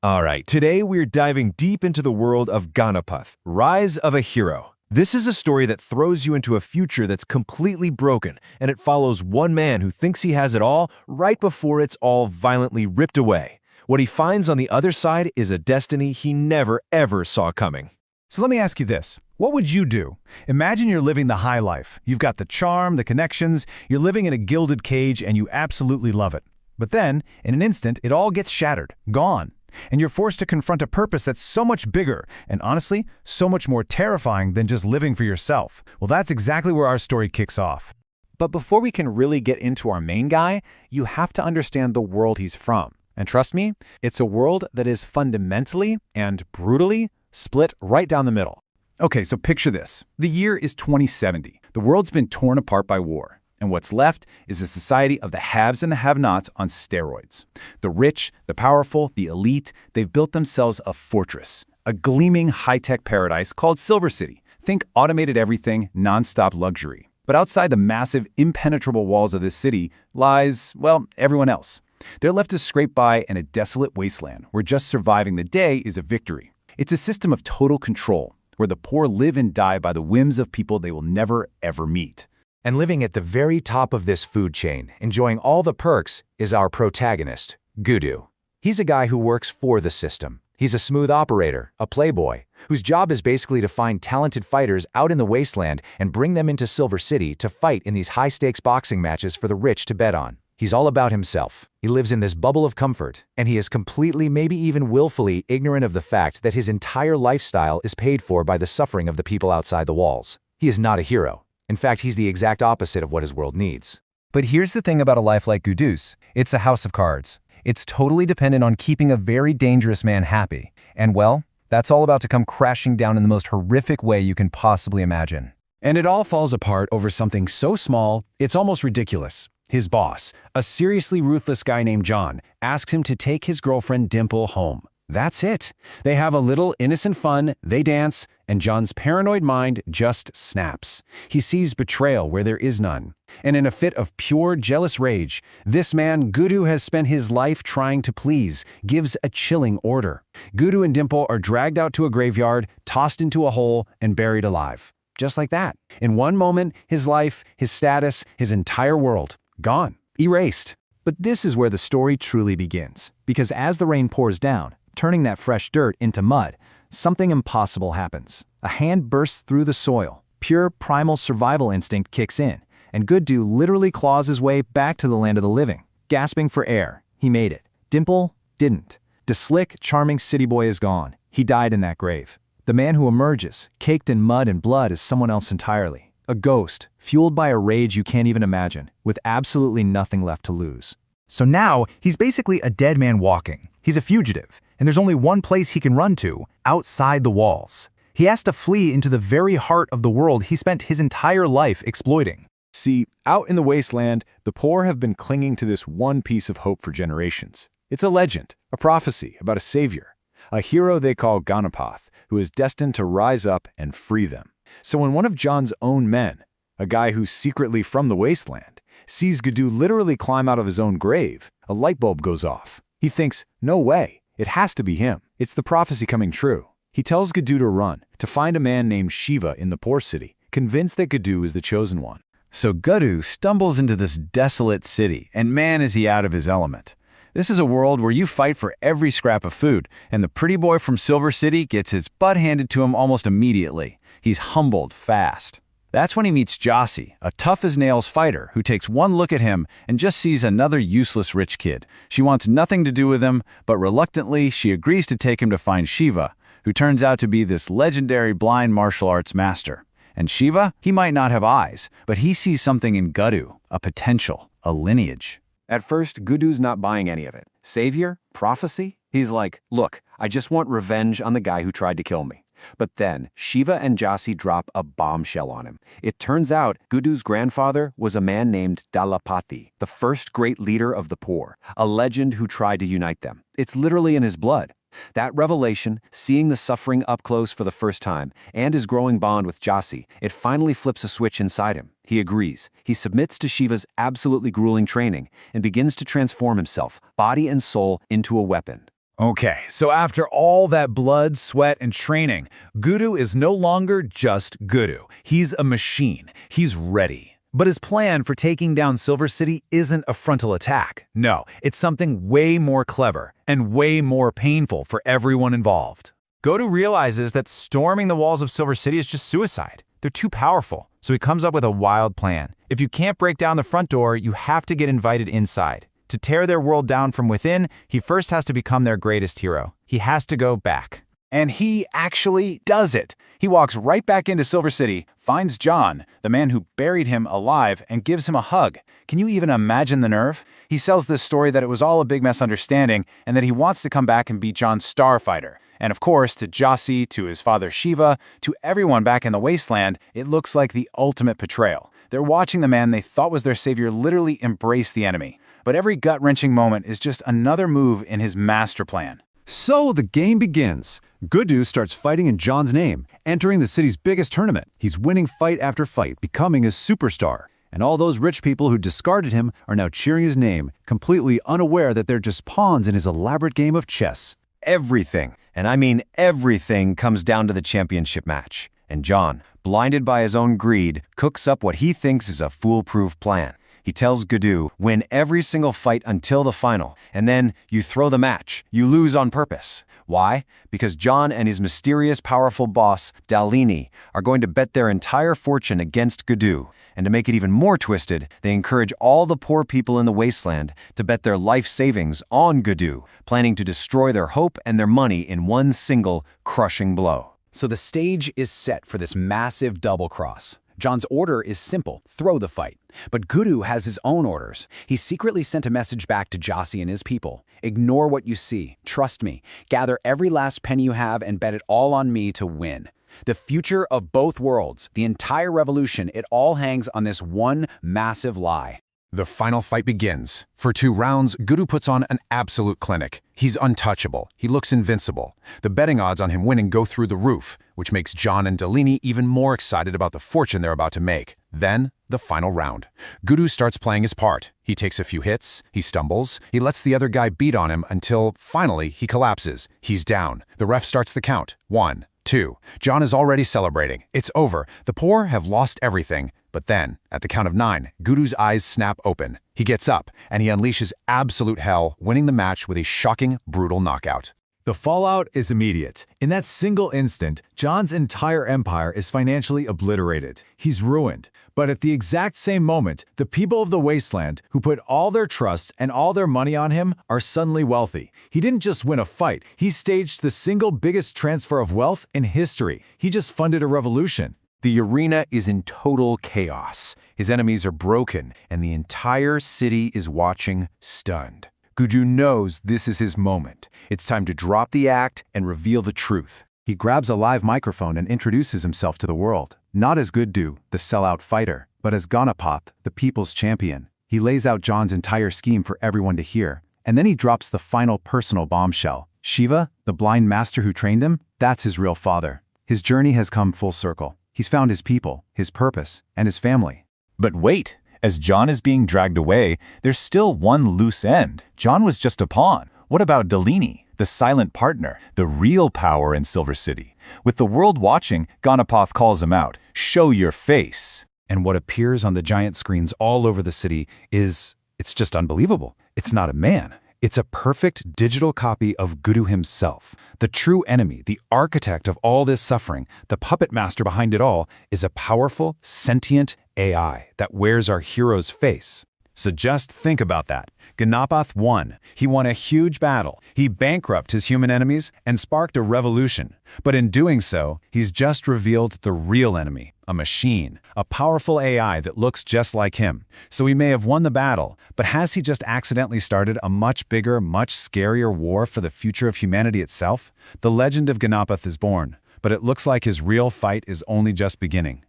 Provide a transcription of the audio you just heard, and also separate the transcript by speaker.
Speaker 1: All right, today we're diving deep into the world of Ganapath, Rise of a Hero. This is a story that throws you into a future that's completely broken, and it follows one man who thinks he has it all right before it's all violently ripped away. What he finds on the other side is a destiny he never ever saw coming.
Speaker 2: So let me ask you this. What would you do? Imagine you're living the high life. You've got the charm, the connections, you're living in a gilded cage, and you absolutely love it. But then, in an instant, it all gets shattered, gone. And you're forced to confront a purpose that's so much bigger and, honestly, so much more terrifying than just living for yourself. Well, that's exactly where our story kicks off.
Speaker 3: But before we can really get into our main guy, you have to understand the world he's from. And trust me, it's a world that is fundamentally and brutally split right down the middle.
Speaker 2: Okay, so picture this. The year is 2070. The world's been torn apart by war. And what's left is a society of the haves and the have-nots on steroids. The rich, the powerful, the elite, they've built themselves a fortress, a gleaming high-tech paradise called Silver City. Think automated everything, non-stop luxury. But outside the massive, impenetrable walls of this city lies, well, everyone else. They're left to scrape by in a desolate wasteland where just surviving the day is a victory. It's a system of total control, where the poor live and die by the whims of people they will never, ever meet.
Speaker 1: And living at the very top of this food chain, enjoying all the perks, is our protagonist, Gudu. He's a guy who works for the system. He's a smooth operator, a playboy, whose job is basically to find talented fighters out in the wasteland and bring them into Silver City to fight in these high-stakes boxing matches for the rich to bet on. He's all about himself. He lives in this bubble of comfort, and he is completely, maybe even willfully, ignorant of the fact that his entire lifestyle is paid for by the suffering of the people outside the walls. He is not a hero. In fact, he's the exact opposite of what his world needs.
Speaker 4: But here's the thing about a life like Gudu's. It's a house of cards. It's totally dependent on keeping a very dangerous man happy. And well, that's all about to come crashing down in the most horrific way you can possibly imagine.
Speaker 2: And it all falls apart over something so small, it's almost ridiculous. His boss, a seriously ruthless guy named John, asks him to take his girlfriend Dimple home. That's it. They have a little innocent fun, they dance, and John's paranoid mind just snaps. He sees betrayal where there is none. And in a fit of pure, jealous rage, this man, Gudu, has spent his life trying to please, gives a chilling order. Gudu and Dimple are dragged out to a graveyard, tossed into a hole, and buried alive. Just like that. In one moment, his life, his status, his entire world, gone, erased.
Speaker 5: But this is where the story truly begins. Because as the rain pours down, turning that fresh dirt into mud, something impossible happens. A hand bursts through the soil, pure primal survival instinct kicks in, and Gudu literally claws his way back to the land of the living. Gasping for air, he made it. Dimple didn't. The slick, charming city boy is gone. He died in that grave. The man who emerges, caked in mud and blood, is someone else entirely. A ghost, fueled by a rage you can't even imagine, with absolutely nothing left to lose.
Speaker 4: So now, he's basically a dead man walking. He's a fugitive, and there's only one place he can run to, outside the walls. He has to flee into the very heart of the world he spent his entire life exploiting.
Speaker 6: See, out in the wasteland, the poor have been clinging to this one piece of hope for generations. It's a legend, a prophecy about a savior, a hero they call Ganapath, who is destined to rise up and free them. So when one of John's own men, a guy who's secretly from the wasteland, sees Gudu literally climb out of his own grave, a light bulb goes off. He thinks, no way, it has to be him. It's the prophecy coming true. He tells Gudu to run, to find a man named Shiva in the poor city, convinced that Gudu is the chosen one.
Speaker 7: So Gudu stumbles into this desolate city, and man is he out of his element. This is a world where you fight for every scrap of food, and the pretty boy from Silver City gets his butt handed to him almost immediately. He's humbled fast. That's when he meets Jossie, a tough-as-nails fighter who takes one look at him and just sees another useless rich kid. She wants nothing to do with him, but reluctantly she agrees to take him to find Shiva, who turns out to be this legendary blind martial arts master. And Shiva, he might not have eyes, but he sees something in Gudu, a potential, a lineage.
Speaker 3: At first, Gudu's not buying any of it. Savior? Prophecy? He's like, look, I just want revenge on the guy who tried to kill me. But then, Shiva and Jossie drop a bombshell on him. It turns out Gudu's grandfather was a man named Dalapati, the first great leader of the poor, a legend who tried to unite them. It's literally in his blood. That revelation, seeing the suffering up close for the first time, and his growing bond with Jossie, it finally flips a switch inside him. He agrees. He submits to Shiva's absolutely grueling training and begins to transform himself, body and soul, into a weapon.
Speaker 6: Okay, so after all that blood, sweat, and training, Gudu is no longer just Gudu. He's a machine. He's ready. But his plan for taking down Silver City isn't a frontal attack. No, it's something way more clever and way more painful for everyone involved.
Speaker 4: Gudu realizes that storming the walls of Silver City is just suicide. They're too powerful, so he comes up with a wild plan. If you can't break down the front door, you have to get invited inside. To tear their world down from within, he first has to become their greatest hero. He has to go back.
Speaker 6: And he actually does it. He walks right back into Silver City, finds John, the man who buried him alive, and gives him a hug. Can you even imagine the nerve? He sells this story that it was all a big misunderstanding and that he wants to come back and be John's starfighter. And of course, to Jasi, to his father Shiva, to everyone back in the wasteland, it looks like the ultimate betrayal. They're watching the man they thought was their savior literally embrace the enemy. But every gut-wrenching moment is just another move in his master plan.
Speaker 3: So the game begins. Gudu starts fighting in John's name, entering the city's biggest tournament. He's winning fight after fight, becoming a superstar. And all those rich people who discarded him are now cheering his name, completely unaware that they're just pawns in his elaborate game of chess.
Speaker 8: Everything, and I mean everything, comes down to the championship match. And John, blinded by his own greed, cooks up what he thinks is a foolproof plan. He tells Gudu, win every single fight until the final, and then you throw the match. You lose on purpose. Why? Because John and his mysterious, powerful boss, Dalini, are going to bet their entire fortune against Gudu. And to make it even more twisted, they encourage all the poor people in the wasteland to bet their life savings on Gudu, planning to destroy their hope and their money in one single, crushing blow.
Speaker 2: So the stage is set for this massive double cross. John's order is simple, throw the fight. But Gudu has his own orders. He secretly sent a message back to Jasi and his people. Ignore what you see. Trust me. Gather every last penny you have and bet it all on me to win. The future of both worlds, the entire revolution, it all hangs on this one massive lie.
Speaker 1: The final fight begins. For 2 rounds, Gudu puts on an absolute clinic. He's untouchable. He looks invincible. The betting odds on him winning go through the roof, which makes John and Dalini even more excited about the fortune they're about to make. Then, the final round. Gudu starts playing his part. He takes a few hits, he stumbles, he lets the other guy beat on him until, finally, he collapses. He's down. The ref starts the count. 1, 2. John is already celebrating. It's over. The poor have lost everything. But then, at the count of 9, Gudu's eyes snap open. He gets up, and he unleashes absolute hell, winning the match with a shocking, brutal knockout.
Speaker 6: The fallout is immediate. In that single instant, John's entire empire is financially obliterated. He's ruined. But at the exact same moment, the people of the wasteland, who put all their trust and all their money on him, are suddenly wealthy. He didn't just win a fight. He staged the single biggest transfer of wealth in history. He just funded a revolution.
Speaker 3: The arena is in total chaos. His enemies are broken, and the entire city is watching, stunned. Gudu knows this is his moment. It's time to drop the act and reveal the truth. He grabs a live microphone and introduces himself to the world, not as Gudu, the sellout fighter, but as Ganapath, the people's champion. He lays out John's entire scheme for everyone to hear, and then he drops the final personal bombshell. Shiva, the blind master who trained him, that's his real father. His journey has come full circle. He's found his people, his purpose, and his family.
Speaker 6: But wait, as John is being dragged away, there's still one loose end. John was just a pawn. What about Dalini, the silent partner, the real power in Silver City? With the world watching, Ganapath calls him out. Show your face.
Speaker 2: And what appears on the giant screens all over the city it's just unbelievable. It's not a man. It's a perfect digital copy of Gudu himself. The true enemy, the architect of all this suffering, the puppet master behind it all, is a powerful, sentient AI that wears our hero's face.
Speaker 6: So just think about that. Ganapath won. He won a huge battle. He bankrupted his human enemies and sparked a revolution. But in doing so, he's just revealed the real enemy, a machine, a powerful AI that looks just like him. So he may have won the battle, but has he just accidentally started a much bigger, much scarier war for the future of humanity itself? The legend of Ganapath is born, but it looks like his real fight is only just beginning.